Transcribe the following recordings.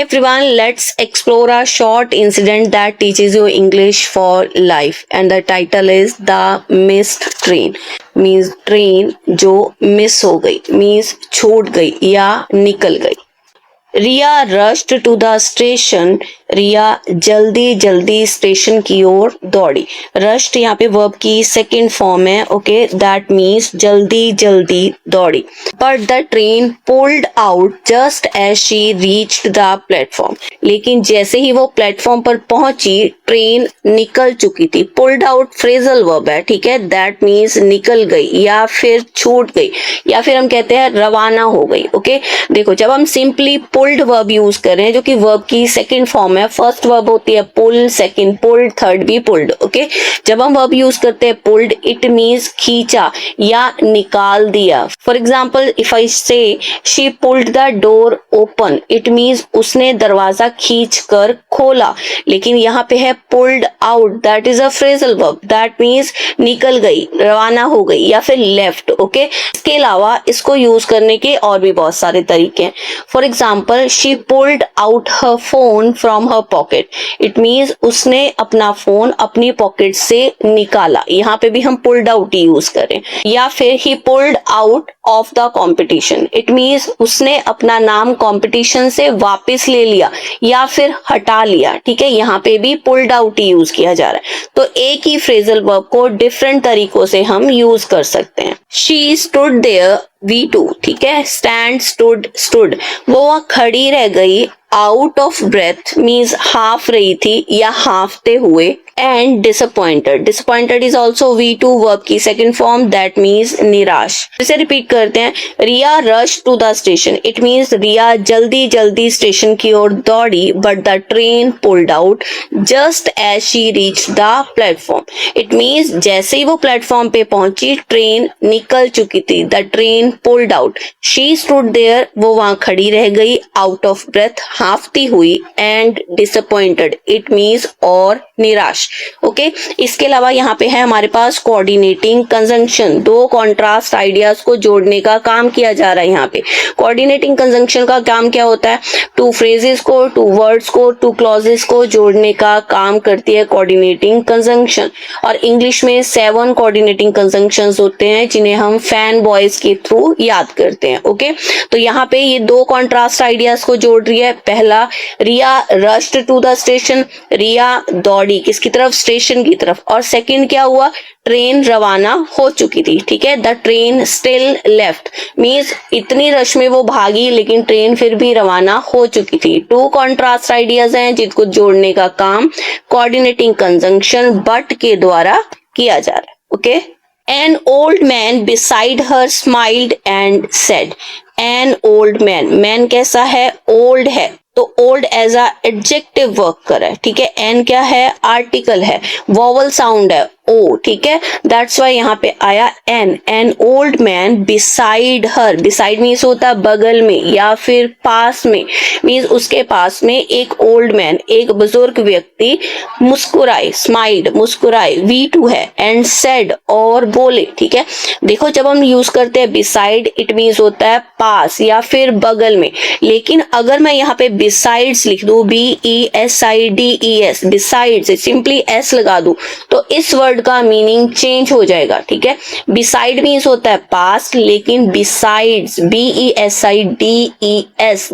everyone, let's explore a short incident that teaches you English for life. And the title is The Missed Train. Means train जो miss हो गई, means छूट गई या निकल गई. रिया रश्ड टू द स्टेशन. रिया जल्दी जल्दी स्टेशन की ओर दौड़ी. रश्ड यहाँ पे वर्ब की सेकेंड फॉर्म है. ओके, दैट मीन्स जल्दी जल्दी दौड़ी. But the train pulled out just as she reached the platform. लेकिन जैसे ही वो प्लेटफॉर्म पर पहुंची ट्रेन निकल चुकी थी. पुल्ड आउट फ्रेजल वर्ब है, ठीक है. दैट मीन्स निकल गई या फिर छूट गई या फिर हम कहते हैं रवाना हो गई. ओके, देखो जब हम सिंपली पुल्ड वर्ब यूज कर रहे हैं जो कि वर्ब की सेकंड फॉर्म है. फर्स्ट वर्ब होती है पुल, सेकंड पुल्ड, थर्ड भी पुल्ड. ओके, जब हम वर्ब यूज करते हैं पुल्ड, इट मीन्स खींचा या निकाल दिया. फॉर एग्जाम्पल इफ आई से she pulled the door open, it means उसने दरवाजा खींच कर खोला. लेकिन यहाँ पे है pulled out, that is a phrasal verb, that means निकल गई, रवाना हो गई या फिर लेफ्ट. ओके, इसके अलावा इसको यूज करने के और भी बहुत सारे तरीके हैं. For example she pulled out her phone from her pocket. It means उसने अपना फोन अपनी पॉकेट से निकाला. यहाँ पे भी हम pulled out यूज करें. या फिर he pulled out of the competition. It means उसने अपना नाम कंपटीशन से वापस ले लिया या फिर हटा लिया. ठीक है, यहाँ पे भी pulled out ही यूज किया जा रहा है. तो एक ही फ्रेजल वर्ब को डिफरेंट तरीकों से हम यूज कर सकते हैं. She stood there, V2, ठीक है. स्टैंड, स्टूड, स्टूड, वो वहाँ खड़ी रह गई. आउट ऑफ ब्रेथ मीन्स हाफ रही थी या हाफते हुए. And disappointed, disappointed is also V2 verb की सेकेंड फॉर्म, दैट मीन्स निराश. इसे रिपीट करते हैं. Riya rush to the station, it means Riya जल्दी जल्दी स्टेशन की ओर दौड़ी. But the train pulled out just as she reach the platform. It means जैसे ही वो प्लेटफॉर्म पे पहुंची ट्रेन निकल चुकी थी. The train pulled out, she stood there, वो वहां खड़ी रह गई. आउट ऑफ ब्रेथ, हाफती हुई. एंड डिसअपॉइंटेड, इट मीन्स और निराश. ओके, इसके अलावा यहाँ पे है हमारे पास कोऑर्डिनेटिंग कंजंक्शन. दो कॉन्ट्रास्ट आइडियाज को जोड़ने का काम किया जा रहा है. यहाँ पे कोऑर्डिनेटिंग कंजंक्शन का काम क्या होता है? टू फ्रेजेस को, टू वर्ड्स को, टू क्लॉजेस को जोड़ने का काम करती है कोऑर्डिनेटिंग कंजंक्शन. और इंग्लिश में 7 कोऑर्डिनेटिंग कंजंक्शंस होते हैं जिन्हें हम फैन बॉयज के थ्रू याद करते हैं. ओके, तो यहाँ पे ये दो कॉन्ट्रास्ट आइडियाज को जोड़ रही है. पहला, रिया रश्ड टू द स्टेशन, रिया दौड़ी किसकी तरफ? स्टेशन की तरफ. और सेकंड क्या हुआ? ट्रेन रवाना हो चुकी थी. ठीक है, the train still left means इतनी रश में वो भागी लेकिन ट्रेन फिर भी रवाना हो चुकी थी. टू कॉन्ट्रास्ट आइडियाज हैं जिनको जोड़ने का काम कोऑर्डिनेटिंग कंजंक्शन बट के द्वारा किया जा रहा है. Okay, An old man beside her smiled and said. An old man, man कैसा है? Old है, तो old as a adjective work कर रहा है. ठीक है, एन क्या है? आर्टिकल है, वॉवल साउंड है ओ. ठीक है, दैट्स वाई यहाँ पे आया an. An old man beside her, beside means होता है बगल में या फिर पास में, मीन्स उसके पास में एक ओल्ड मैन, एक बुजुर्ग व्यक्ति मुस्कुराए. स्माइल्ड, मुस्कुराए, V2 है. एंड सेड, और बोले. ठीक है, देखो जब हम यूज करते हैं बिसाइड, इट मीन्स होता है पास या फिर बगल में. लेकिन अगर मैं यहाँ पे बिसाइड्स लिख दूं, BESIDES, बिसाइड्स, सिंपली S लगा दूं, तो इस वर्ड का मीनिंग चेंज हो जाएगा. ठीक है, बिसाइड मीन्स होता है पास, लेकिन बिसाइड्स, BESIDES,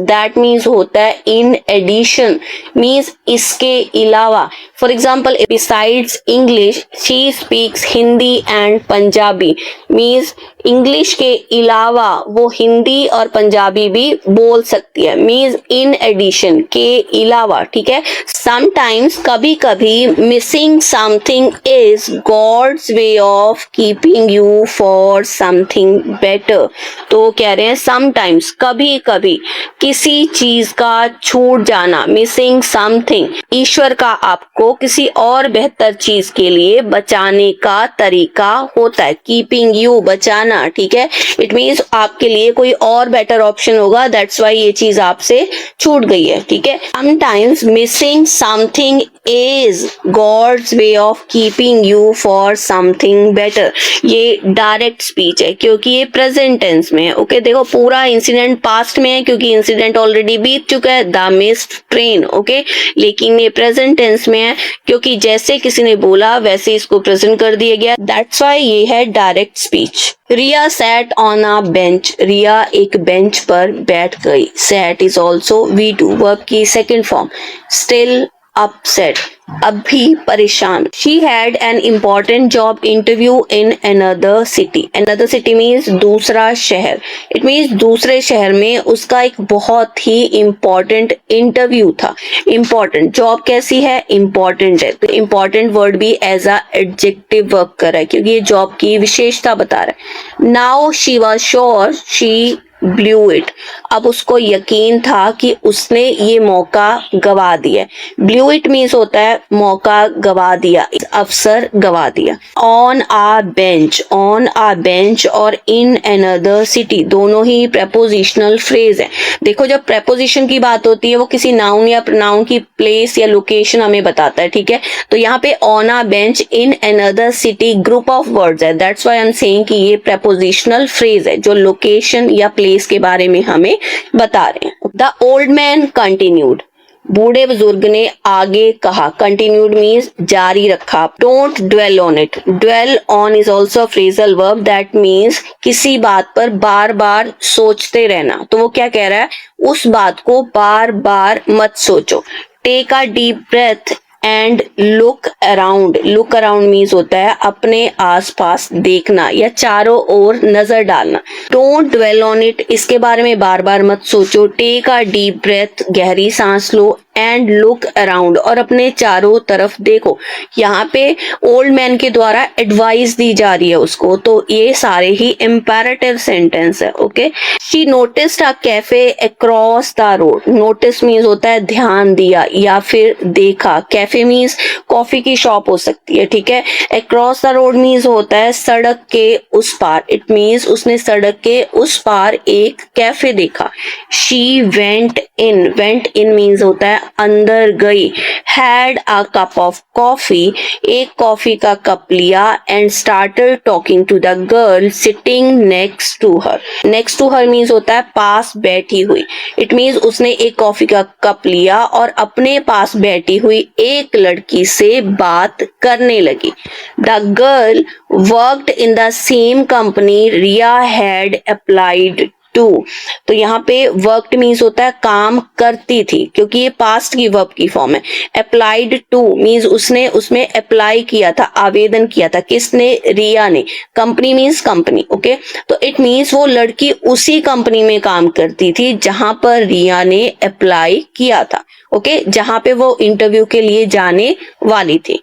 दैट मीन्स होता है इन एडिशन, मीन्स इसके अलावा. For example, besides English she speaks Hindi and Punjabi, means English के अलावा वो हिंदी और पंजाबी भी बोल सकती है, मीन्स इन एडिशन, के अलावा. ठीक है, समटाइम्स, कभी कभी, missing something is God's way of keeping you for something better. तो कह रहे हैं समटाइम्स, कभी कभी, किसी चीज का छूट जाना, मिसिंग समथिंग, ईश्वर का आपको किसी और बेहतर चीज के लिए बचाने का तरीका होता है. कीपिंग यू, बचाना जाना, ठीक है, इट मीन्स आपके लिए कोई और बेटर ऑप्शन होगा, दैट्स वाई ये चीज आपसे छूट गई है, ठीक है। Sometimes missing something is God's way of keeping you for something better. ये डायरेक्ट स्पीच है क्योंकि ये प्रेजेंट टेंस में है, ओके। देखो पूरा इंसिडेंट पास्ट में है क्योंकि इंसिडेंट ऑलरेडी बीत चुका है, द मिस्ड ट्रेन, ओके। लेकिन ये प्रेजेंट टेंस में है क्योंकि जैसे किसी ने बोला वैसे इसको प्रेजेंट कर दिया गया, दैट्स वाई ये है direct speech. Riya sat on a bench. Riya एक बेंच पर बैठ गई। Sat is also V two verb की सेकेंड फॉर्म। स्टिल अपसेट, अब भी परेशान। She had an important job interview in another city. Another city means दूसरा शहर, इट मीन्स दूसरे शहर में उसका एक बहुत ही इम्पॉर्टेंट इंटरव्यू था। इम्पॉर्टेंट, जॉब कैसी है, इम्पॉर्टेंट है, तो इम्पॉर्टेंट वर्ड भी एज अ एडजेक्टिव वर्क कर रहा है क्योंकि ये जॉब की विशेषता बता रहा है। Now she was sure she blue it, अब उसको यकीन था कि उसने ये मौका गवा दिया। ब्लू इट मीन्स होता है मौका गवा दिया, अवसर गवा दिया। On a bench, on a bench और इन अनदर सिटी दोनों ही प्रेपोजिशनल फ्रेज है। देखो जब प्रेपोजिशन की बात होती है वो किसी नाउन या प्रोनाउन की प्लेस या लोकेशन हमें बताता है, ठीक है। तो यहाँ पे on a bench in another city group of words है, that's why I am saying कि ये प्रेपोजिशनल फ्रेज है जो लोकेशन या प्लेस के बारे में हमें बता रहे हैं। द ओल्ड मैन कंटिन्यूड, बूढ़े बुजुर्ग ने आगे कहा। कंटिन्यूड मीन्स जारी रखा। Don't dwell on it, dwell on is also phrasal verb that means किसी बात पर बार बार सोचते रहना। तो वो क्या कह रहा है, उस बात को बार बार मत सोचो। Take a deep breath and look around, look around means होता है अपने आसपास देखना या चारों ओर नजर डालना। डोंट ड्वेल ऑन इट, इसके बारे में बार बार मत सोचो। टेक अ डीप ब्रेथ, गहरी सांस लो, एंड लुक अराउंड, और अपने चारों तरफ देखो। यहाँ पे ओल्ड मैन के द्वारा एडवाइस दी जा रही है उसको, तो ये सारे ही इंपेरेटिव सेंटेंस है, okay. She noticed a cafe across the road, notice means होता है ध्यान दिया या फिर देखा। कैफे मीन्स कॉफी की शॉप हो सकती है, ठीक है। अक्रॉस द रोड मीन्स होता है सड़क के उस पार, इट मीन्स उसने सड़क के उस पार एक कैफे देखा। शी वेंट इन मीन्स होता है अंदर गई। Had a cup of coffee, एक कॉफी का कप लिया। And started talking to the girl sitting next to her, next to her means होता है पास बैठी हुई। इट मीन्स उसने एक कॉफी का कप लिया और अपने पास बैठी हुई एक लड़की से बात करने लगी। The girl worked in the same company Riya had applied to, तो यहाँ पे वर्कड मीन्स होता है काम करती थी क्योंकि ये पास्ट की वर्ब की फॉर्म है। अप्लाइड टू मीन्स उसने उसमें अप्लाई किया था, आवेदन किया था। किसने, रिया ने। Company means company, okay. तो इट मीन्स वो लड़की उसी कंपनी में काम करती थी जहां पर रिया ने अप्लाई किया था, ओके, जहां पे वो इंटरव्यू के लिए जाने वाली थी।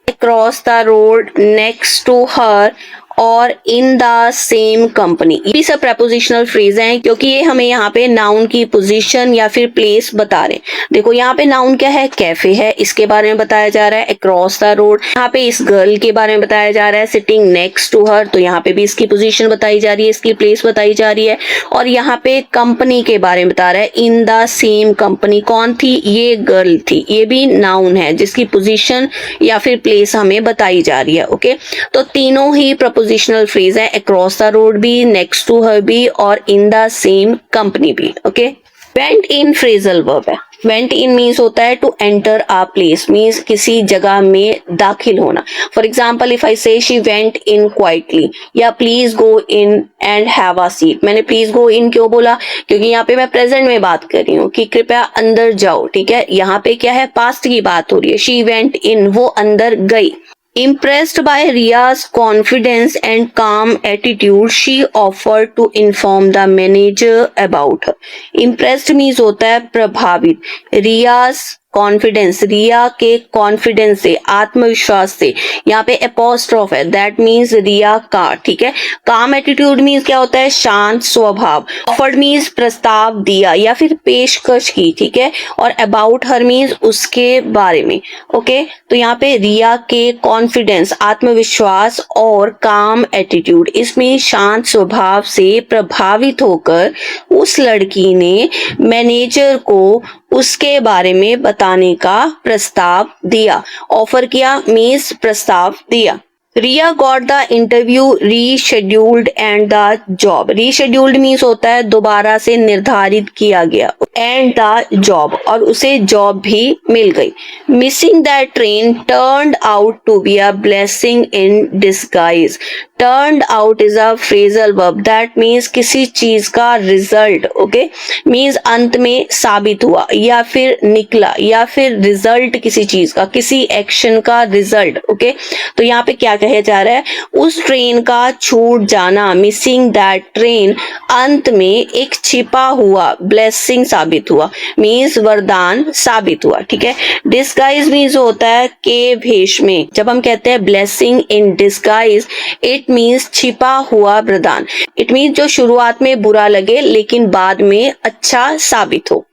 Across the road, next to her और इन द सेम कंपनी, ये भी सब प्रेपोजिशनल फ्रेज हैं क्योंकि ये हमें यहाँ पे नाउन की पोजीशन या फिर प्लेस बता रहे हैं। देखो यहाँ पे नाउन क्या है, कैफे है, इसके बारे में बताया जा रहा है। अक्रॉस द रोड, यहाँ पे इस गर्ल के बारे में बताया जा रहा है। सिटिंग नेक्स्ट टू हर, तो यहाँ पे भी इसकी पोजीशन बताई जा रही है, इसकी प्लेस बताई जा रही है। और यहाँ पे कंपनी के बारे में बता रहा है, इन द सेम कंपनी। कौन थी, ये गर्ल थी, ये भी नाउन है जिसकी पोजीशन या फिर प्लेस हमें बताई जा रही है, ओके। तो तीनों ही प्रीपोजिशनल फ्रेज है, अक्रॉस द रोड भी, नेक्स्ट टू हर भी और इन द सेम कंपनी भी, okay. Went in phrasal verb है। वेंट इन मीन्स होता है to enter a place, means किसी जगह में दाखिल होना। फॉर एग्जाम्पल इफ आई से शी वेंट इन क्वाइटली, या please go in and have a seat. मैंने प्लीज गो इन क्यों बोला, क्योंकि यहाँ पे मैं प्रेजेंट में बात कर रही हूँ कि कृपया अंदर जाओ, ठीक है। यहाँ पे क्या है, पास्ट की बात हो रही है। शी वेंट इन, वो अंदर गई। Impressed by Ria's confidence and calm attitude, she offered to inform the manager about her. Impressed means होता है प्रभावित। Ria's कॉन्फिडेंस, रिया के कॉन्फिडेंस से, आत्मविश्वास से, यहाँ पे एपोस्ट्रोफ है, दैट मीन्स रिया का, ठीक है। काम एटीट्यूड मीन्स क्या होता है, शांत स्वभाव। ऑफर्ड मीन्स प्रस्ताव दिया या फिर पेशकश की, ठीक है। और अबाउट हर मीन्स उसके बारे में, ओके। तो यहाँ पे रिया के कॉन्फिडेंस, आत्मविश्वास और काम एटीट्यूड, इसमें शांत स्वभाव से प्रभावित होकर उस लड़की ने मैनेजर को उसके बारे में बताने का प्रस्ताव दिया। ऑफर किया मीन्स प्रस्ताव दिया। Riya got the interview rescheduled and the job. Rescheduled means होता है दोबारा से निर्धारित किया गया, एंड द जॉब, और उसे जॉब भी मिल गई। Missing that train turned out to be a blessing in disguise. Turned out is a phrasal verb, that means किसी चीज का रिजल्ट, ओके, मीन्स अंत में साबित हुआ या फिर निकला, या फिर रिजल्ट किसी चीज का, किसी एक्शन का रिजल्ट, ओके। तो यहाँ पे क्या कहा जा रहा है, उस ट्रेन का छूट जाना, मिसिंग दैट ट्रेन, अंत में एक छिपा हुआ ब्लेसिंग साबित हुआ, मीन्स वरदान साबित हुआ, ठीक है। डिस्गाइज मीन्स होता है के भेष में। जब हम कहते हैं blessing in disguise, it means छिपा हुआ वरदान। इट मीन्स जो शुरुआत में बुरा लगे लेकिन बाद में अच्छा साबित हो।